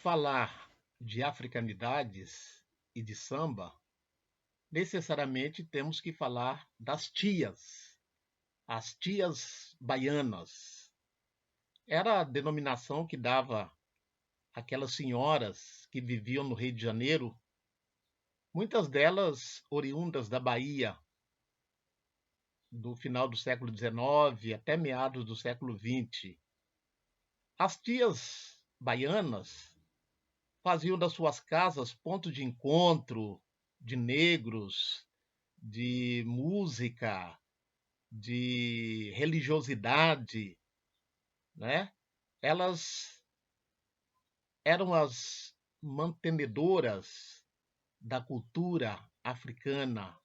falar de africanidades e de samba, necessariamente temos que falar das tias, as tias baianas. Era a denominação que dava aquelas senhoras que viviam no Rio de Janeiro, muitas delas oriundas da Bahia, do final do século XIX até meados do século XX. As tias baianas faziam das suas casas ponto de encontro de negros, de música, de religiosidade, né? Elas eram as mantenedoras da cultura africana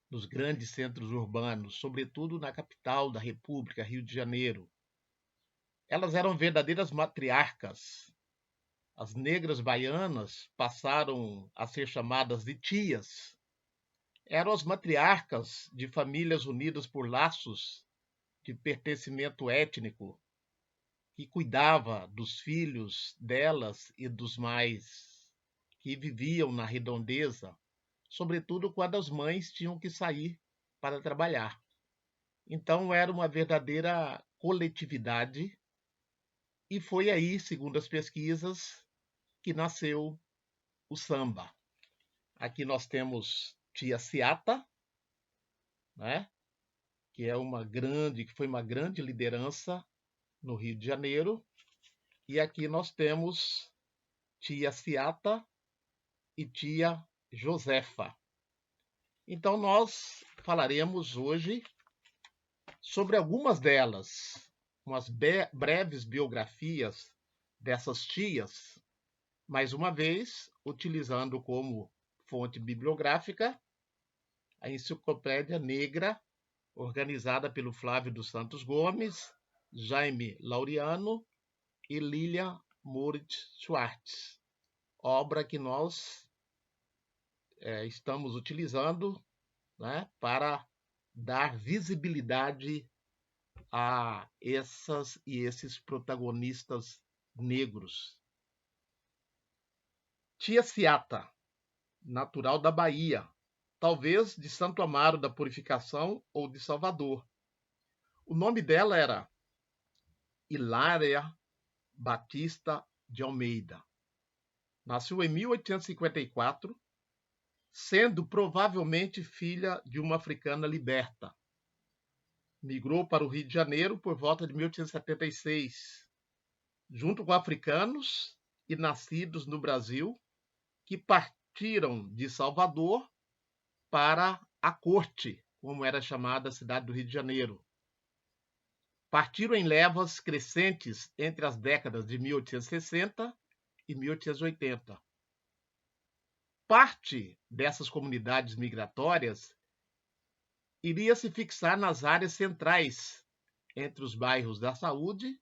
nos grandes centros urbanos, sobretudo na capital da República, Rio de Janeiro. Elas eram verdadeiras matriarcas. As negras baianas passaram a ser chamadas de tias. Eram as matriarcas de famílias unidas por laços de pertencimento étnico, que cuidava dos filhos delas e dos mais que viviam na redondeza, sobretudo quando as mães tinham que sair para trabalhar. Então era uma verdadeira coletividade e foi aí, segundo as pesquisas, que nasceu o samba. Aqui nós temos tia Ciata, né? Que foi uma grande liderança no Rio de Janeiro, e aqui nós temos tia Ciata e tia Josefa. Então nós falaremos hoje sobre algumas delas, umas breves biografias dessas tias, mais uma vez utilizando como fonte bibliográfica a Enciclopédia Negra, organizada pelo Flávio dos Santos Gomes, Jaime Laureano e Lilian Moritz Schwartz, obra que nós estamos utilizando, né, para dar visibilidade a essas e esses protagonistas negros. Tia Ciata, natural da Bahia, talvez de Santo Amaro da Purificação ou de Salvador. O nome dela era Hilária Batista de Almeida. Nasceu em 1854, sendo provavelmente filha de uma africana liberta. Migrou para o Rio de Janeiro por volta de 1876, junto com africanos e nascidos no Brasil, que partiram de Salvador para a Corte, como era chamada a cidade do Rio de Janeiro. Partiram em levas crescentes entre as décadas de 1860 e 1880. Parte dessas comunidades migratórias iria se fixar nas áreas centrais, entre os bairros da Saúde,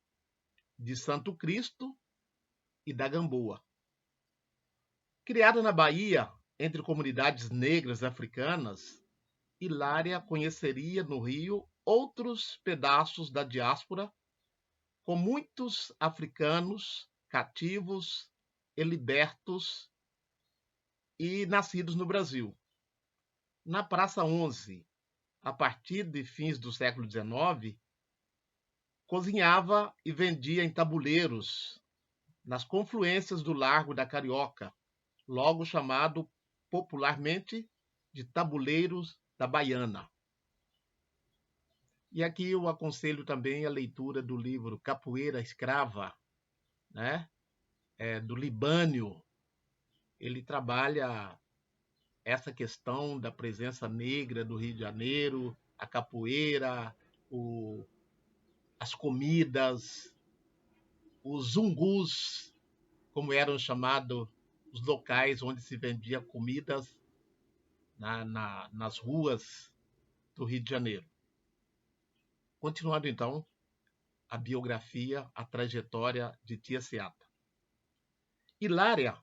de Santo Cristo e da Gamboa. Criada na Bahia, entre comunidades negras africanas, Hilária conheceria no Rio outros pedaços da diáspora, com muitos africanos cativos e libertos e nascidos no Brasil. Na Praça 11, a partir de fins do século XIX, cozinhava e vendia em tabuleiros nas confluências do Largo da Carioca, logo chamado popularmente de Tabuleiros da Baiana. E aqui eu aconselho também a leitura do livro Capoeira Escrava, né? Do Libânio. Ele trabalha essa questão da presença negra do Rio de Janeiro, a capoeira, as comidas, os zungus, como eram chamados os locais onde se vendia comidas nas ruas do Rio de Janeiro. Continuando então a biografia, a trajetória de tia Ciata. Hilária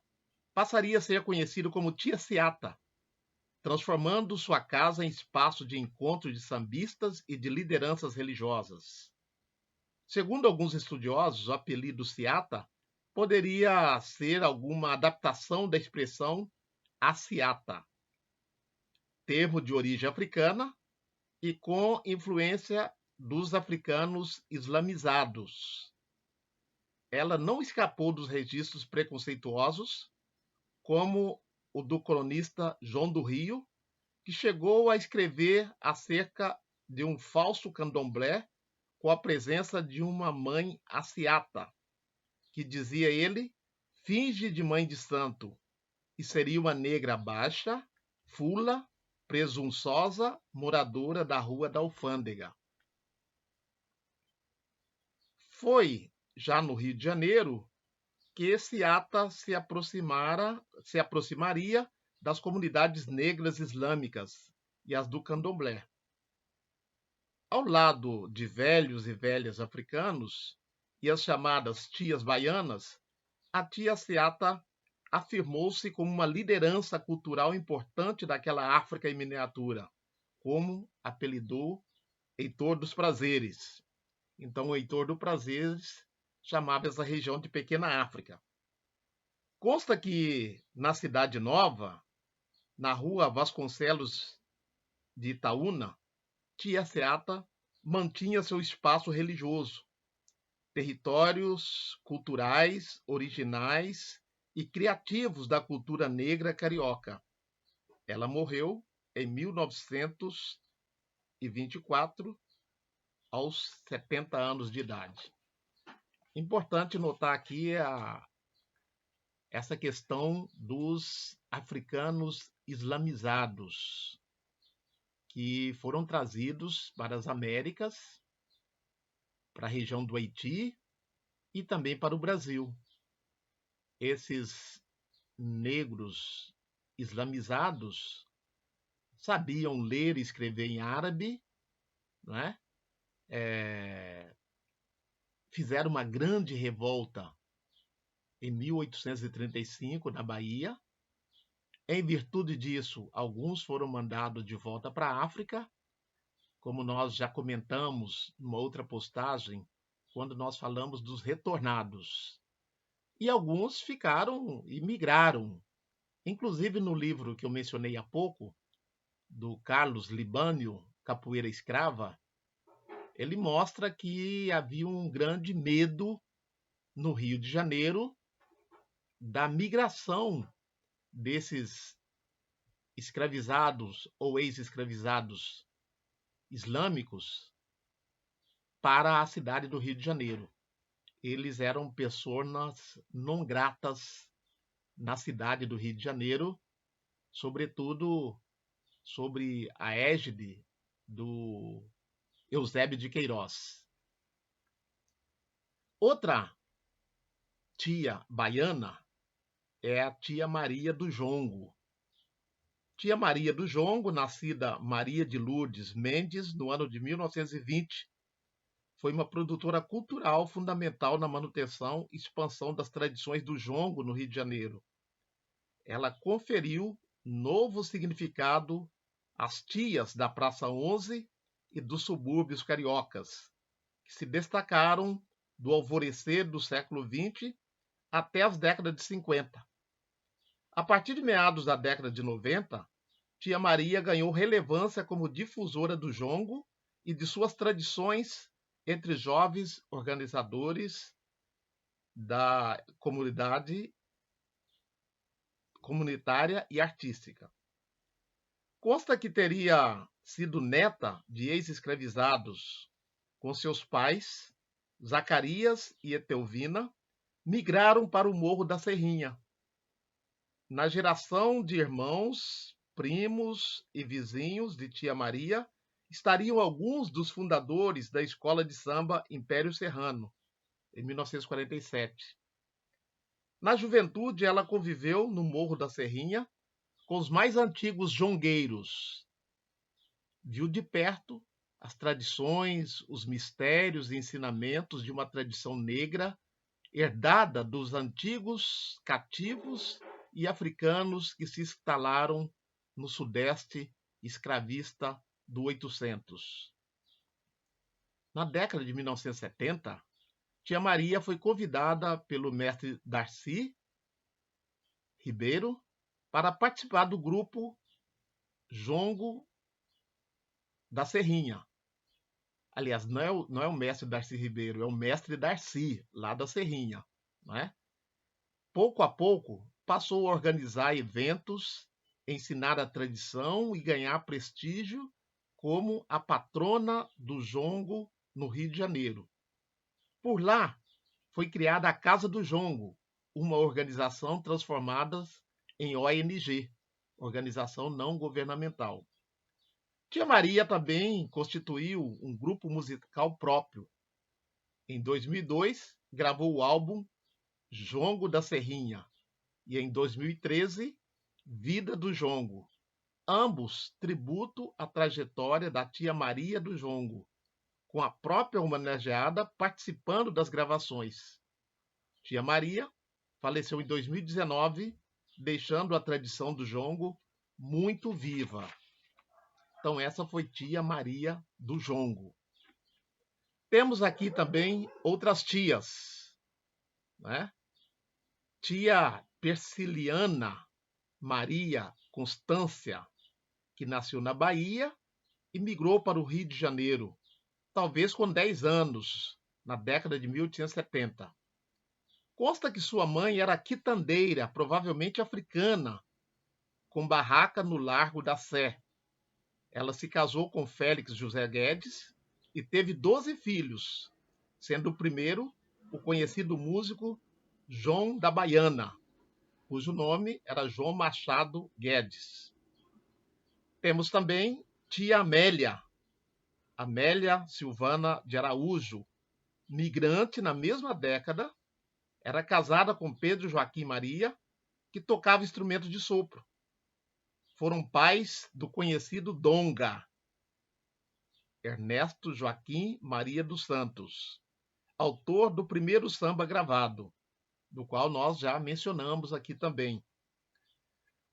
passaria a ser conhecida como tia Ciata, transformando sua casa em espaço de encontro de sambistas e de lideranças religiosas. Segundo alguns estudiosos, o apelido Ciata poderia ser alguma adaptação da expressão Aciata, termo de origem africana e com influência dos africanos islamizados. Ela não escapou dos registros preconceituosos, como o do cronista João do Rio, que chegou a escrever acerca de um falso candomblé com a presença de uma mãe aciata, que, dizia ele, finge de mãe de santo, e seria uma negra baixa, fula, presunçosa, moradora da Rua da Alfândega. Foi, já no Rio de Janeiro, que esse ata se aproximaria das comunidades negras islâmicas e as do candomblé. Ao lado de velhos e velhas africanos e as chamadas tias baianas, a tia Seata afirmou-se como uma liderança cultural importante daquela África em miniatura, como apelidou Heitor dos Prazeres. Então, o Heitor dos Prazeres chamava essa região de Pequena África. Consta que, na Cidade Nova, na rua Vasconcelos de Itaúna, tia Seata mantinha seu espaço religioso, territórios culturais, originais e criativos da cultura negra carioca. Ela morreu em 1924, aos 70 anos de idade. Importante notar aqui essa questão dos africanos islamizados, que foram trazidos para as Américas, para a região do Haiti e também para o Brasil. Esses negros islamizados sabiam ler e escrever em árabe, né? Fizeram uma grande revolta em 1835 na Bahia. Em virtude disso, alguns foram mandados de volta para a África, como nós já comentamos numa outra postagem, quando nós falamos dos retornados. E alguns ficaram e migraram. Inclusive no livro que eu mencionei há pouco, do Carlos Libânio, Capoeira Escrava, ele mostra que havia um grande medo no Rio de Janeiro da migração desses escravizados ou ex-escravizados islâmicos para a cidade do Rio de Janeiro. Eles eram pessoas não gratas na cidade do Rio de Janeiro, sobretudo sobre a égide do Eusébio de Queiroz. Outra tia baiana é a tia Maria do Jongo. Tia Maria do Jongo, nascida Maria de Lourdes Mendes, no ano de 1920, foi uma produtora cultural fundamental na manutenção e expansão das tradições do jongo no Rio de Janeiro. Ela conferiu novo significado às tias da Praça 11 e dos subúrbios cariocas, que se destacaram do alvorecer do século XX até as décadas de 50. A partir de meados da década de 90, tia Maria ganhou relevância como difusora do jongo e de suas tradições entre jovens organizadores da comunidade comunitária e artística. Consta que teria sido neta de ex-escravizados, com seus pais, Zacarias e Etelvina, migraram para o Morro da Serrinha. Na geração de irmãos, primos e vizinhos de tia Maria, estariam alguns dos fundadores da escola de samba Império Serrano, em 1947. Na juventude, ela conviveu no Morro da Serrinha com os mais antigos jongueiros. Viu de perto as tradições, os mistérios e ensinamentos de uma tradição negra herdada dos antigos cativos e africanos que se instalaram no sudeste escravista do 800. Na década de 1970, tia Maria foi convidada pelo mestre Darcy Ribeiro para participar do grupo Jongo da Serrinha. Aliás, não é o mestre Darcy Ribeiro, é o mestre Darcy, lá da Serrinha, não é? Pouco a pouco, passou a organizar eventos, ensinar a tradição e ganhar prestígio como a patrona do jongo no Rio de Janeiro. Por lá, foi criada a Casa do Jongo, uma organização transformada em ONG, organização não governamental. Tia Maria também constituiu um grupo musical próprio. Em 2002, gravou o álbum Jongo da Serrinha e em 2013, Vida do Jongo, ambos tributo à trajetória da tia Maria do Jongo, com a própria homenageada participando das gravações. Tia Maria faleceu em 2019, deixando a tradição do jongo muito viva. Então essa foi tia Maria do Jongo. Temos aqui também outras tias, né? Tia Persiliana Maria Constância, que nasceu na Bahia e migrou para o Rio de Janeiro, talvez com 10 anos, na década de 1870. Consta que sua mãe era quitandeira, provavelmente africana, com barraca no Largo da Sé. Ela se casou com Félix José Guedes e teve 12 filhos, sendo o primeiro o conhecido músico João da Baiana, cujo nome era João Machado Guedes. Temos também tia Amélia, Amélia Silvana de Araújo, migrante na mesma década, era casada com Pedro Joaquim Maria, que tocava instrumento de sopro. Foram pais do conhecido Donga, Ernesto Joaquim Maria dos Santos, autor do primeiro samba gravado, do qual nós já mencionamos aqui também.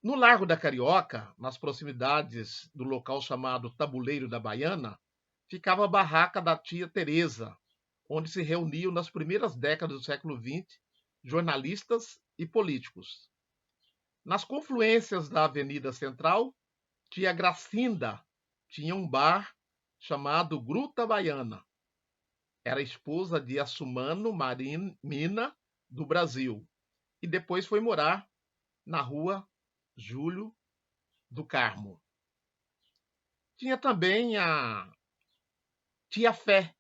No Largo da Carioca, nas proximidades do local chamado Tabuleiro da Baiana, ficava a barraca da tia Teresa, onde se reuniam nas primeiras décadas do século XX jornalistas e políticos. Nas confluências da Avenida Central, tia Gracinda tinha um bar chamado Gruta Baiana. Era esposa de Assumano Mina do Brasil e depois foi morar na rua Júlio do Carmo. Tinha também a tia Fé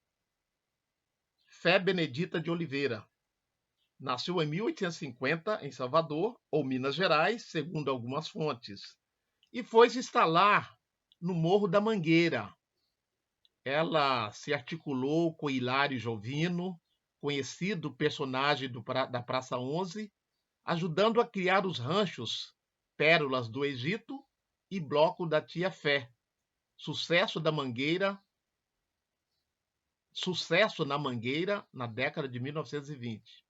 Benedita de Oliveira. Nasceu em 1850 em Salvador, ou Minas Gerais, segundo algumas fontes, e foi se instalar no Morro da Mangueira. Ela se articulou com Hilário Jovino, conhecido personagem da Praça 11, ajudando a criar os ranchos Pérolas do Egito e Bloco da Tia Fé. Sucesso na Mangueira na década de 1920.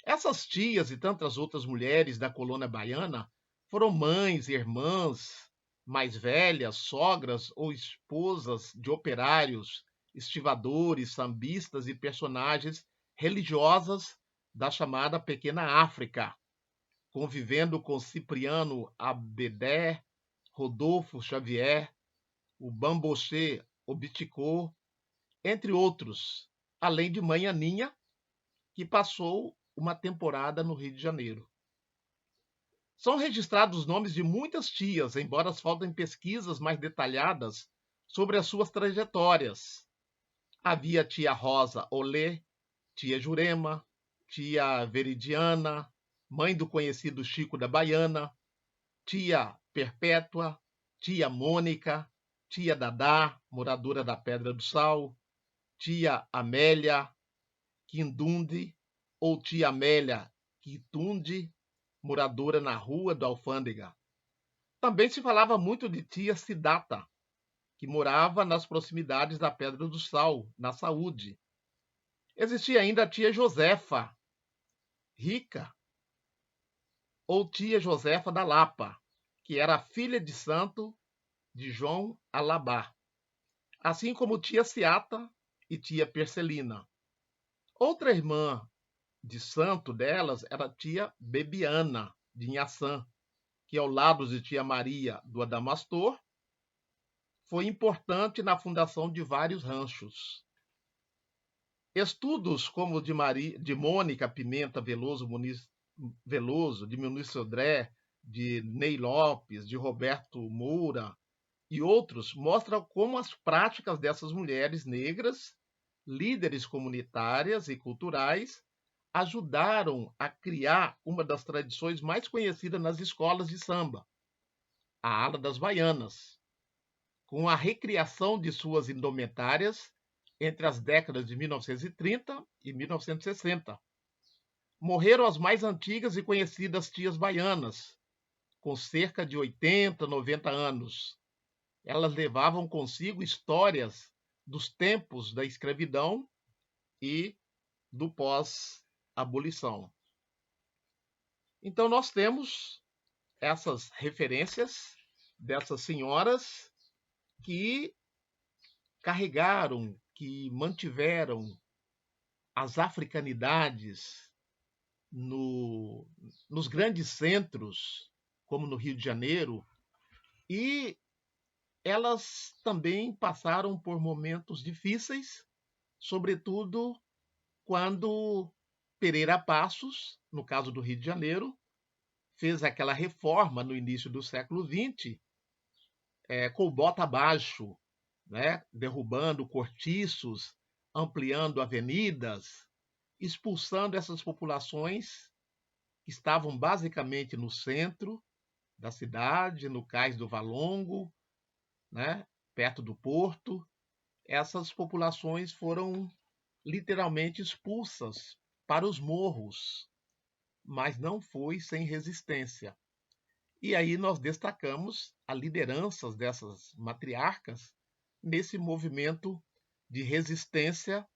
Essas tias e tantas outras mulheres da colônia baiana foram mães, irmãs mais velhas, sogras ou esposas de operários, estivadores, sambistas e personagens religiosas da chamada Pequena África, convivendo com Cipriano Abedé, Rodolfo Xavier, o Bamboché Obiticô, entre outros, além de mãe Aninha, que passou uma temporada no Rio de Janeiro. São registrados os nomes de muitas tias, embora faltem pesquisas mais detalhadas sobre as suas trajetórias. Havia tia Rosa Olê, tia Jurema, tia Veridiana, mãe do conhecido Chico da Baiana, tia Perpétua, tia Mônica, tia Dadá, moradora da Pedra do Sal, tia Amélia Quindundi, ou tia Amélia Quitundi, moradora na Rua do Alfândega. Também se falava muito de tia Cidata, que morava nas proximidades da Pedra do Sal, na Saúde. Existia ainda a tia Josefa, rica, ou tia Josefa da Lapa, que era filha de santo de João Alabá, assim como tia Ciata e tia Percelina. Outra irmã de santo delas era a tia Bebiana, de Inhaçã, que ao lado de tia Maria do Adamastor, foi importante na fundação de vários ranchos. Estudos como o de Mônica Pimenta Veloso, de Muniz Sodré, de Ney Lopes, de Roberto Moura e outros mostram como as práticas dessas mulheres negras, líderes comunitárias e culturais, ajudaram a criar uma das tradições mais conhecidas nas escolas de samba, a ala das baianas, com a recriação de suas indumentárias entre as décadas de 1930 e 1960. Morreram as mais antigas e conhecidas tias baianas, com cerca de 80, 90 anos. Elas levavam consigo histórias dos tempos da escravidão e do pós-abolição. Então, nós temos essas referências dessas senhoras que carregaram, que mantiveram as africanidades nos grandes centros, como no Rio de Janeiro, e elas também passaram por momentos difíceis, sobretudo quando Pereira Passos, no caso do Rio de Janeiro, fez aquela reforma no início do século XX, com bota abaixo, né? Derrubando cortiços, ampliando avenidas, expulsando essas populações que estavam basicamente no centro da cidade, no cais do Valongo, né? Perto do porto. Essas populações foram literalmente expulsas para os morros, mas não foi sem resistência. E aí nós destacamos a liderança dessas matriarcas nesse movimento de resistência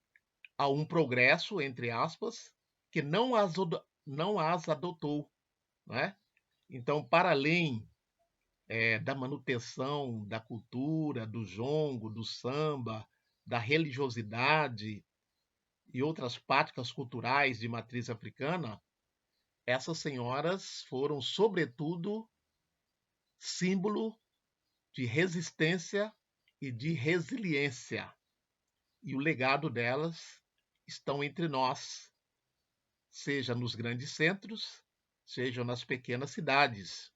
a um progresso, entre aspas, que não as adotou. Né? Então, para além da manutenção da cultura, do jongo, do samba, da religiosidade e outras práticas culturais de matriz africana, essas senhoras foram, sobretudo, símbolo de resistência e de resiliência. E o legado delas estão entre nós, seja nos grandes centros, seja nas pequenas cidades.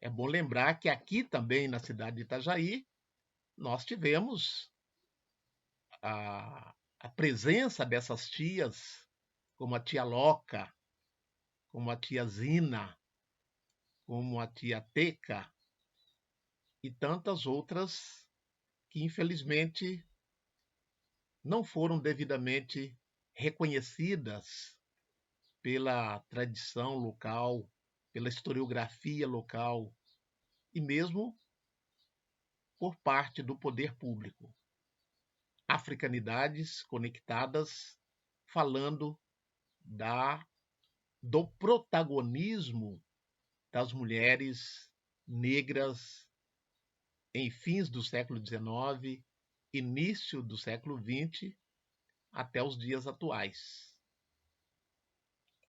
É bom lembrar que aqui também na cidade de Itajaí, nós tivemos a presença dessas tias, como a tia Loca, como a tia Zina, como a tia Teca e tantas outras que infelizmente não foram devidamente reconhecidas pela tradição local, pela historiografia local e mesmo por parte do poder público. Africanidades conectadas, falando do protagonismo das mulheres negras em fins do século XIX, início do século XX, até os dias atuais.